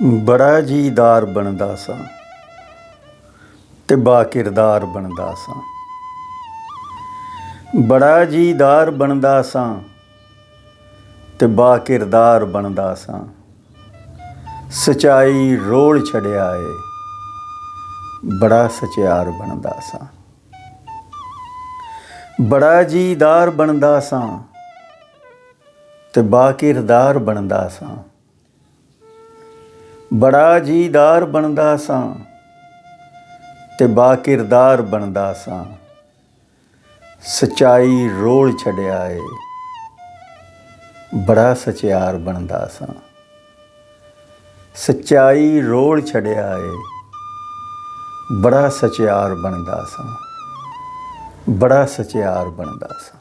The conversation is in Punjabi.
ਬੜਾ ਜੀਦਾਰ ਬਣਦਾ ਸਾਂ ਤੇ ਬਾਕਿਰਦਾਰ ਬਣਦਾ ਸਾਂ। ਬੜਾ ਜੀਦਾਰ ਬਣਦਾ ਸਾਂ ਤੇ ਬਾਕਿਰਦਾਰ ਬਣਦਾ ਸਾਂ। ਸਚਾਈ ਰੋਲ ਛੜਿਆ ਏ, ਬੜਾ ਸਚਿਆਰ ਬਣਦਾ ਸਾਂ। ਬੜਾ ਜੀਦਾਰ ਬਣਦਾ ਸਾਂ ਤੇ ਬਾਕਿਰਦਾਰ ਬਣਦਾ ਸਾਂ। ਬੜਾ ਜੀਦਾਰ ਬਣਦਾ ਸਾਂ ਤੇ ਬਾਕਿਰਦਾਰ ਬਣਦਾ ਸਾਂ। ਸਚਾਈ ਰੋਲ ਛੜਿਆ ਏ, ਬੜਾ ਸਚਿਆਰ ਬਣਦਾ ਸਾਂ। ਸਚਾਈ ਰੋਲ ਛੜਿਆ ਏ, ਬੜਾ ਸਚਿਆਰ ਬਣਦਾ ਸਾਂ। ਬੜਾ ਸਚਿਆਰ ਬਣਦਾ ਸਾਂ।